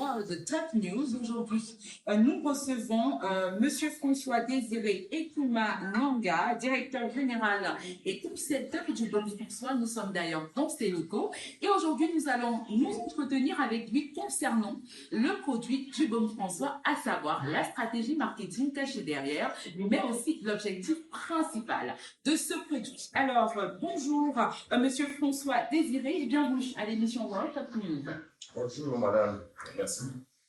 François de Top News. Aujourd'hui, nous recevons Monsieur François Désiré Ekuma Nanga, directeur général et concepteur du Bon François. Nous sommes d'ailleurs dans ses locaux. Et aujourd'hui, nous allons nous entretenir avec lui concernant le produit du Bon François, à savoir la stratégie marketing cachée derrière, mais aussi l'objectif principal de ce produit. Alors, bonjour, Monsieur François Désiré et bienvenue à l'émission World Top News. Bonjour madame, merci.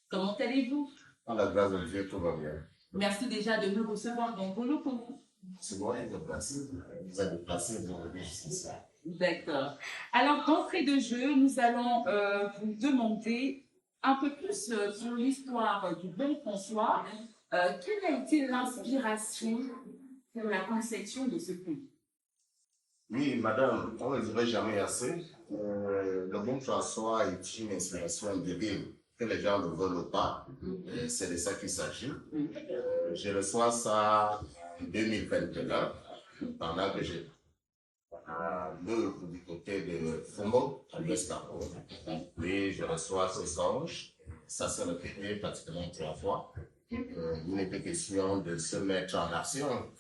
Comment allez-vous? À la grâce de Dieu, tout va bien. Merci déjà de nous recevoir dans vos locaux. C'est moi qui vous avez déplacé, vous avez jusqu'ici. D'accord. Alors, d'entrée de jeu, nous allons vous demander un peu plus sur l'histoire du Bon François. Quelle a été l'inspiration pour la conception de ce produit? Oui, madame, on ne dirait jamais assez. Le Bon François est une inspiration divine que les gens ne veulent pas. C'est de ça qu'il s'agit. Je reçois ça en 2021, pendant que j'ai du côté de Fumbo, à l'Ouest Cameroun. Puis je reçois ce songe. Ça s'est répété pratiquement 3 fois. Il était question de se mettre en action,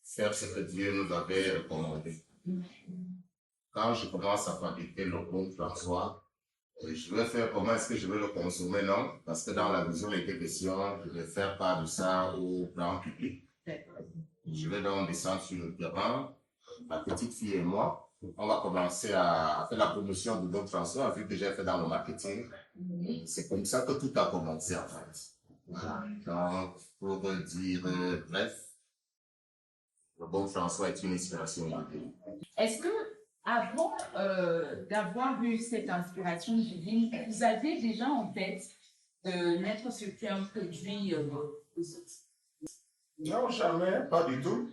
faire ce que Dieu nous avait recommandé. Quand je commence à pratiquer le Bon François, je vais faire comment est-ce que je vais le consommer, non? Parce que dans la vision, il était question de ne faire pas de ça au grand public. Je vais donc descendre sur le terrain, ma petite fille et moi. On va commencer à faire la promotion du Bon François, vu que j'ai fait dans le marketing. C'est comme ça que tout a commencé, en fait. Voilà. Donc, pour dire bref, le Bon François est une inspiration divine. Est-ce que, avant d'avoir eu cette inspiration divine, vous avez déjà en tête de mettre sur pied un produit de ce type? Non, jamais, pas du tout.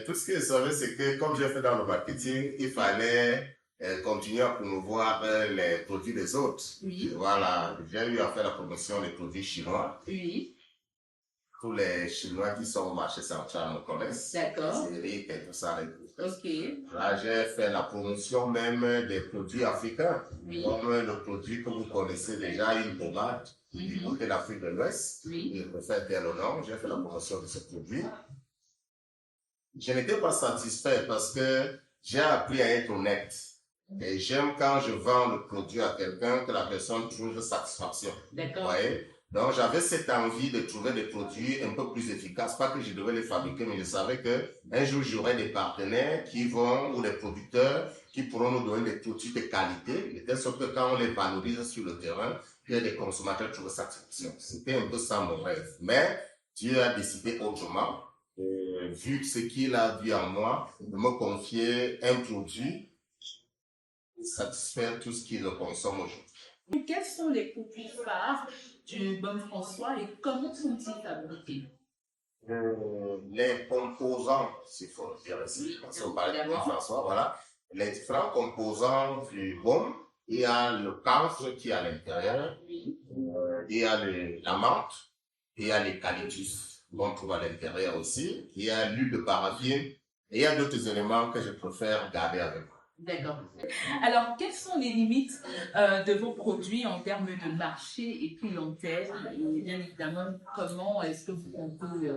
Tout ce que je savais, c'est que comme j'ai fait dans le marketing, il fallait continuer à promouvoir les produits des autres. Oui. Voilà, j'ai eu à faire la promotion des produits chinois. Oui. Tous les Chinois qui sont au marché central me connaissent. D'accord. C'est Eric et tout ça. Ok. Là, j'ai fait la promotion même des produits africains. Oui. Comme le produit que vous connaissez déjà, une tomate du côté de l'Afrique de l'Ouest. Oui. Je préfère dire le nom. J'ai fait la promotion de ce produit. Je n'étais pas satisfait parce que j'ai appris à être honnête. Et j'aime quand je vends le produit à quelqu'un que la personne trouve satisfaction. D'accord. Ouais. Donc, j'avais cette envie de trouver des produits un peu plus efficaces. Pas que je devais les fabriquer, mais je savais que un jour, j'aurai des partenaires qui vont, ou des producteurs, qui pourront nous donner des produits de qualité, de telle sorte que quand on les valorise sur le terrain, que les consommateurs trouvent satisfaction. C'était un peu ça mon rêve. Mais Dieu a décidé autrement. Vu ce qu'il a vu en moi, de me confier un produit et satisfaire tout ce qu'il consomme aujourd'hui. Quels sont les produits phares du Bon François et comment sont-ils fabriqués? Les composants, s'il faut dire ainsi, parce qu'on parle de Bon François, voilà. Les différents composants du bon, il y a le camphre qui est à l'intérieur, il y a la menthe, il y a l'eucalyptus qu'on trouve à l'intérieur aussi, il y a l'huile de paraffine, et il y a d'autres éléments que je préfère garder avec moi. D'accord. Alors, quelles sont les limites de vos produits en termes de marché et clientèle? Et bien évidemment, comment est-ce que vous comptez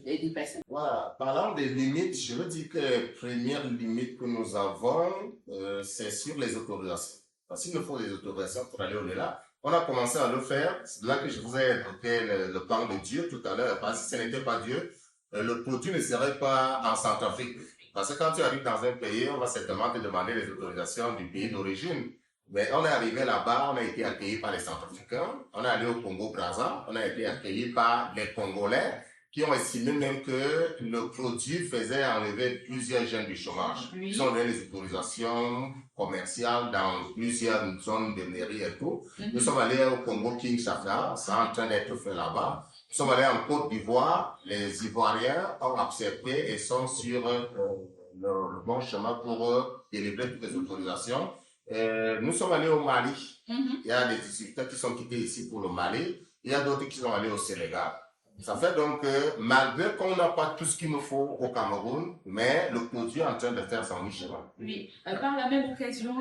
les dépasser? Voilà. Parlant des limites, je veux dire que la première limite que nous avons, c'est sur les autorisations. Parce qu'il nous faut des autorisations pour aller au-delà. On a commencé à le faire. C'est là que je vous ai évoqué le plan de Dieu tout à l'heure. Parce que si ce n'était pas Dieu, le produit ne serait pas en Centrafrique. Parce que quand tu arrives dans un pays, on va certainement te demander les autorisations du pays d'origine. Mais on est arrivé là-bas, on a été accueillis par les Centrafricains. On est allé au Congo-Brazza, on a été accueillis par les Congolais qui ont estimé même que le produit faisait enlever plusieurs jeunes du chômage. Oui. Ils ont donné les autorisations commerciales dans plusieurs zones de mairie et tout. Nous sommes allés au Congo-Kinshasa, c'est en train d'être fait là-bas. Nous sommes allés en Côte d'Ivoire, les Ivoiriens ont accepté et sont sur le bon chemin pour délivrer toutes les autorisations. Nous sommes allés au Mali. Il y a des distributeurs qui sont quittés ici pour le Mali. Il y a d'autres qui sont allés au Sénégal. Ça fait donc que malgré qu'on n'a pas tout ce qu'il nous faut au Cameroun, mais le produit est en train de faire son chemin. Oui, par la même occasion,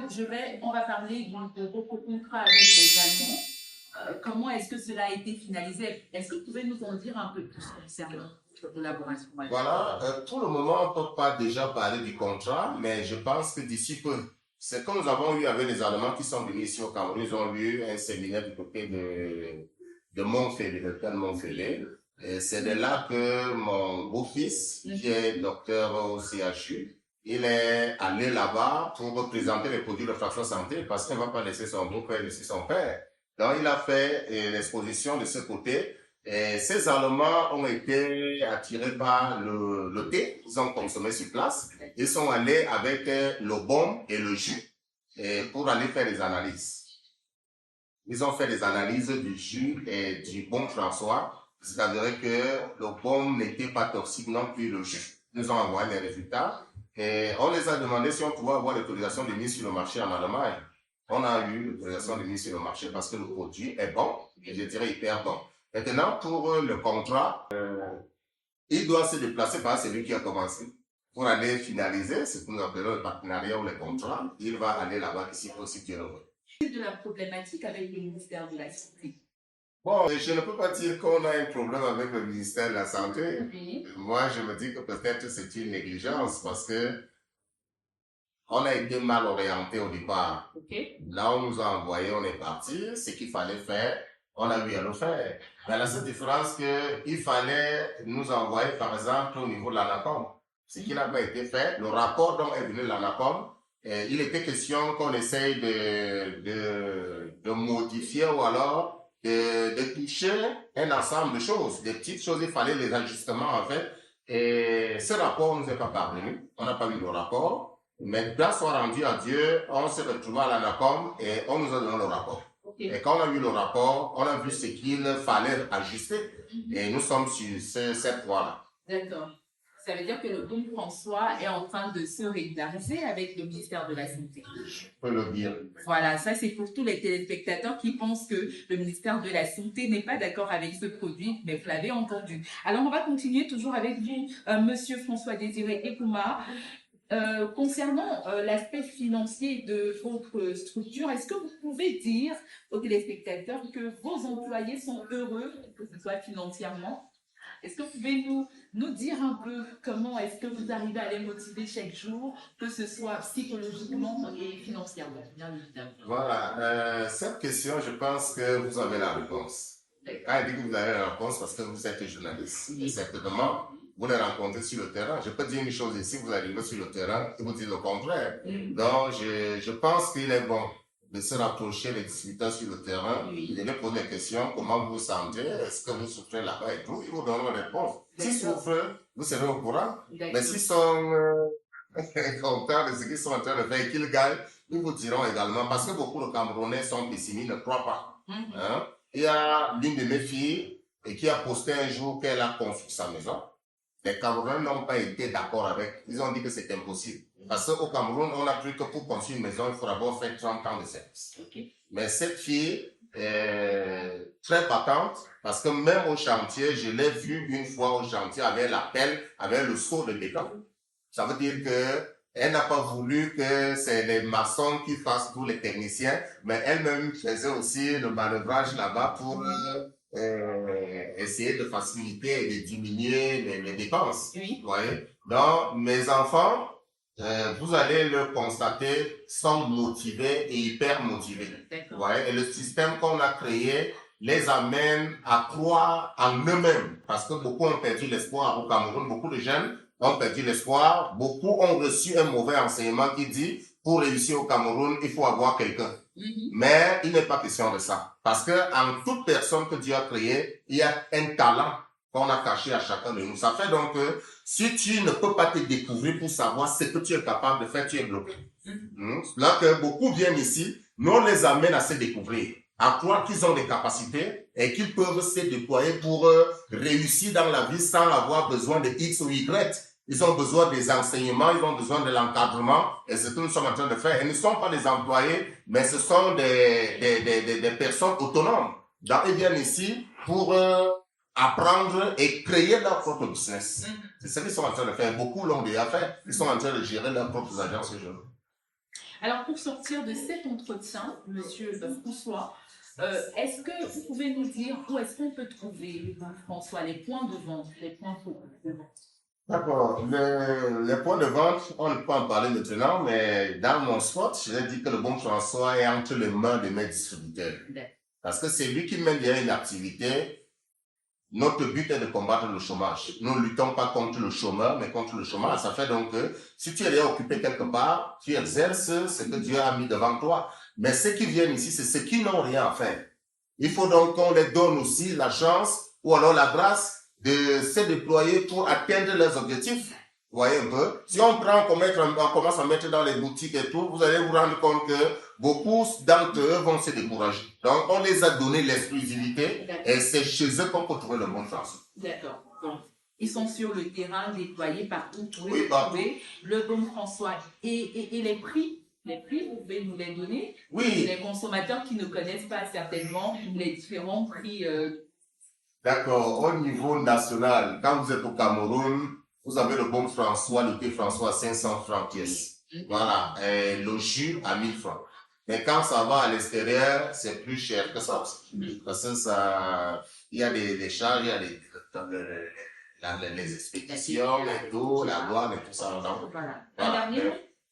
on va parler de votre contrat avec les Allemands. Comment est-ce que cela a été finalisé? Est-ce que vous pouvez nous en dire un peu plus concernant votre collaboration? Voilà, pour le moment, on ne peut pas déjà parler du contrat, mais je pense que d'ici peu, c'est comme nous avons eu avec les Allemands qui sont venus ici au Cameroun, ils ont eu un séminaire du côté de Montpellier, de Tel Montpellier. Et c'est de là que mon beau-fils, qui est docteur au CHU, il est allé là-bas pour présenter les produits de Fraction Santé parce qu'il ne va pas laisser son beau-père, laisser son père. Donc, il a fait l'exposition de ce côté. Et ces Allemands ont été attirés par le thé qu'ils ont consommé sur place. Ils sont allés avec le baume et le jus et pour aller faire des analyses. Ils ont fait des analyses du jus et du baume François. C'est-à-dire que le baume n'était pas toxique non plus, le jus. Ils ont envoyé les résultats. Et on les a demandé si on pouvait avoir l'autorisation de mise sur le marché en Allemagne. On a eu l'autorisation de mise sur le marché parce que le produit est bon, et je dirais hyper bon. Maintenant, pour le contrat, il doit se déplacer par celui qui a commencé. Pour aller finaliser ce que nous appelons le partenariat ou le contrat, il va aller là-bas ici pour situer le vote. De la problématique avec le ministère de la Santé. Bon, je ne peux pas dire qu'on a un problème avec le ministère de la Santé. Oui. Moi, je me dis que peut-être c'est une négligence parce que on a été mal orienté au départ. Okay. Là, on nous a envoyé, on est parti. Ce qu'il fallait faire, on a eu à le faire. Mais la seule différence qu'il fallait nous envoyer, par exemple, au niveau de l'ANACOM. Ce qui n'a pas été fait, le rapport dont est venu l'ANACOM, il était question qu'on essaye de modifier ou alors de toucher un ensemble de choses. Des petites choses, il fallait les ajustements en fait. Et ce rapport ne nous est pas parvenu. On n'a pas eu le rapport. Mais grâce soit rendue à Dieu, on s'est retrouvé à l'ANACOM et on nous a donné le rapport. Okay. Et quand on a vu le rapport, on a vu ce qu'il fallait ajuster. Et nous sommes sur cette voie-là. D'accord. Ça veut dire que le baume François est en train de se régulariser avec le ministère de la Santé. Je peux le dire. Voilà, ça c'est pour tous les téléspectateurs qui pensent que le ministère de la Santé n'est pas d'accord avec ce produit, mais vous l'avez entendu. Alors on va continuer toujours avec vous, Monsieur François-Désiré Ekouma. Concernant l'aspect financier de votre structure, est-ce que vous pouvez dire aux téléspectateurs que vos employés sont heureux, que ce soit financièrement? Est-ce que vous pouvez nous dire un peu comment est-ce que vous arrivez à les motiver chaque jour, que ce soit psychologiquement et financièrement, bien évidemment? Voilà, cette question, je pense que vous avez la réponse. Quand je dis que vous avez la réponse, parce que vous êtes journaliste. Oui. Et certainement, vous les rencontrez sur le terrain. Je peux dire une chose ici, vous arrivez sur le terrain et vous dites le contraire. Oui. Donc, je pense qu'il est bon de se rapprocher des distributeurs sur le terrain, oui. De leur poser des questions, comment vous vous sentez, est-ce que vous souffrez là-bas et tout, ils vous donneront une réponse. S'ils souffrent, vous serez au courant. Mais s'ils sont contents de ce qu'ils sont en train de faire et qu'ils gagnent, ils vous diront également, parce que beaucoup de Camerounais sont pessimistes, ne croient pas. Hein? Il y a l'une de mes filles qui a posté un jour qu'elle a construit sa maison. Les Camerounais n'ont pas été d'accord avec. Ils ont dit que c'est impossible. Parce qu'au Cameroun, on a cru que pour construire une maison, il faut d'abord faire 30 ans de service. Okay. Mais cette fille est très battante parce que même au chantier, je l'ai vue une fois au chantier avec la pelle, avec le seau de béton. Ça veut dire que elle n'a pas voulu que c'est les maçons qui fassent tous les techniciens, mais elle-même faisait aussi le manœuvrage là-bas pour essayer de faciliter et de diminuer les dépenses. Oui. Vous voyez? Donc, mes enfants, vous allez le constater, sont motivés et hyper motivés. Vous voyez? Et le système qu'on a créé les amène à croire en eux-mêmes. Parce que beaucoup ont perdu l'espoir au Cameroun, beaucoup de jeunes ont perdu l'espoir, beaucoup ont reçu un mauvais enseignement qui dit, pour réussir au Cameroun, il faut avoir quelqu'un. Mais il n'est pas question de ça. Parce que en toute personne que Dieu a créée, il y a un talent qu'on a caché à chacun de nous. Ça fait donc que si tu ne peux pas te découvrir pour savoir ce que tu es capable de faire, tu es bloqué. Là que beaucoup viennent ici, nous on les amène à se découvrir, à croire qu'ils ont des capacités et qu'ils peuvent se déployer pour réussir dans la vie sans avoir besoin de X ou Y. Ils ont besoin des enseignements, ils ont besoin de l'encadrement, et c'est ce que nous sommes en train de faire. Ils ne sont pas des employés, mais ce sont des personnes autonomes. Donc, ils viennent ici pour apprendre et créer leur propre business. C'est ce qu'ils sont en train de faire. Beaucoup l'ont déjà fait. Ils sont en train de gérer leurs propres agences aujourd'hui. Alors, pour sortir de cet entretien, Monsieur François, est-ce que vous pouvez nous dire où est-ce qu'on peut trouver, François, les points de vente, les points de vente? D'accord. Les points de vente, on ne peut pas en parler maintenant, mais dans mon spot, je l'ai dit que le bon François est entre les mains de mes distributeurs. Parce que c'est lui qui mène derrière une activité. Notre but est de combattre le chômage. Nous ne luttons pas contre le chômeur, mais contre le chômage. Ça fait donc que si tu es déjà occupé quelque part, tu exerces ce que Dieu a mis devant toi. Mais ceux qui viennent ici, c'est ceux qui n'ont rien à faire. Il faut donc qu'on les donne aussi la chance ou alors la grâce de se déployer pour atteindre leurs objectifs. Vous voyez un peu? Si on commence à mettre dans les boutiques et tout, vous allez vous rendre compte que beaucoup d'entre eux vont se décourager. Donc, on les a donné l'exclusivité et c'est chez eux qu'on peut trouver le bon François. D'accord. Donc, ils sont sur le terrain, déployés partout. Oui, partout. Le bon François. Et les prix? Les prix, vous pouvez nous les donner? Oui. Les consommateurs qui ne connaissent pas certainement les différents prix. D'accord. Au niveau national, quand vous êtes au Cameroun, vous avez le bon François, le thé François à 500 francs pièce. Voilà. Et le jus à 1000 francs. Mais quand ça va à l'extérieur, c'est plus cher que ça aussi. Parce que ça, il y a des charges, il y a les expéditions, et tout, la douane et tout ça. Donc, voilà. Voilà.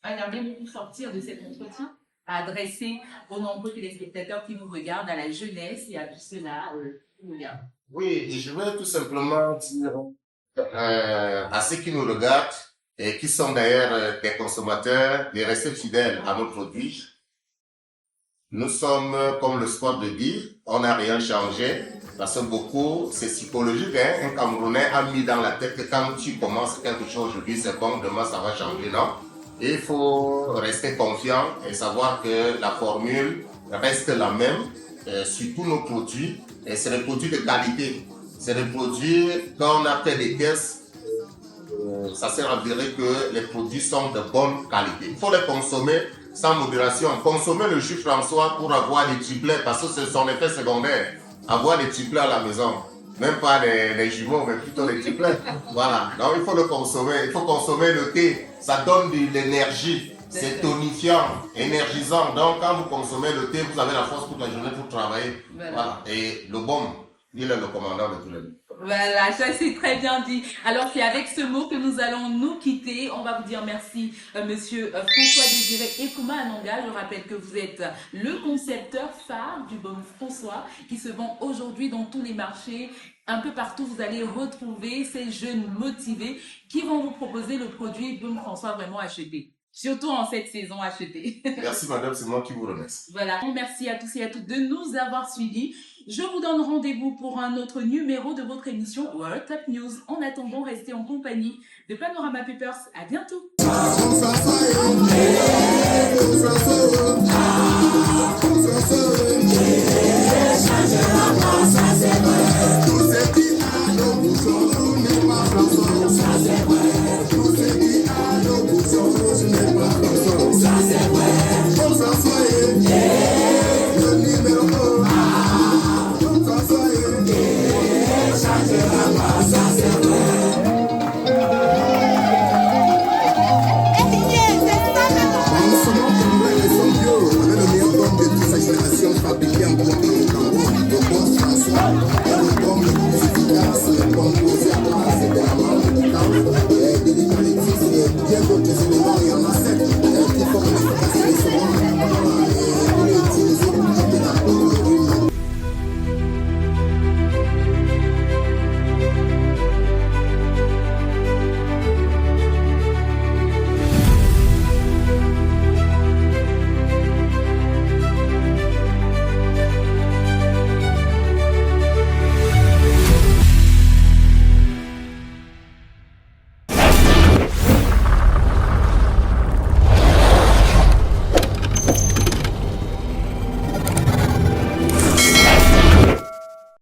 Un dernier mot pour sortir de cet entretien, à adresser aux nombreux téléspectateurs qui nous regardent, à la jeunesse et à tous ceux-là qui nous regardent. Oui, et je vais tout simplement dire à ceux qui nous regardent et qui sont d'ailleurs des consommateurs de rester fidèles à nos produits. Nous sommes, comme le sport le dit, on n'a rien changé parce que beaucoup, c'est psychologique, hein. Un Camerounais a mis dans la tête que quand tu commences quelque chose aujourd'hui, c'est bon, demain ça va changer, non? Et il faut rester confiant et savoir que la formule reste la même sur tous nos produits. Et c'est des produits de qualité. C'est des produits, quand on a fait des tests, ça s'est avéré que les produits sont de bonne qualité. Il faut les consommer sans modération. Consommer le jus François pour avoir des triplets, parce que c'est son effet secondaire. Avoir des triplets à la maison. Même pas des jumeaux, mais plutôt des triplets. Voilà. Donc il faut le consommer. Il faut consommer le thé. Ça donne de l'énergie. C'est tonifiant, énergisant. Donc quand vous consommez le thé, vous avez la force toute la journée pour travailler. Voilà. Et le baume, il est le commandant de tous les deux. Voilà, ça c'est très bien dit. Alors c'est avec ce mot que nous allons nous quitter. On va vous dire merci, Monsieur François Désiré Ekouma Ananga. Je rappelle que vous êtes le concepteur phare du baume François qui se vend aujourd'hui dans tous les marchés. Un peu partout, vous allez retrouver ces jeunes motivés qui vont vous proposer le produit baume François vraiment acheté. Surtout en cette saison achetée. Merci madame, c'est moi qui vous remercie. Voilà, merci à tous et à toutes de nous avoir suivis. Je vous donne rendez-vous pour un autre numéro de votre émission World Top News. En attendant, restez en compagnie de Panorama Papers. À bientôt. Changera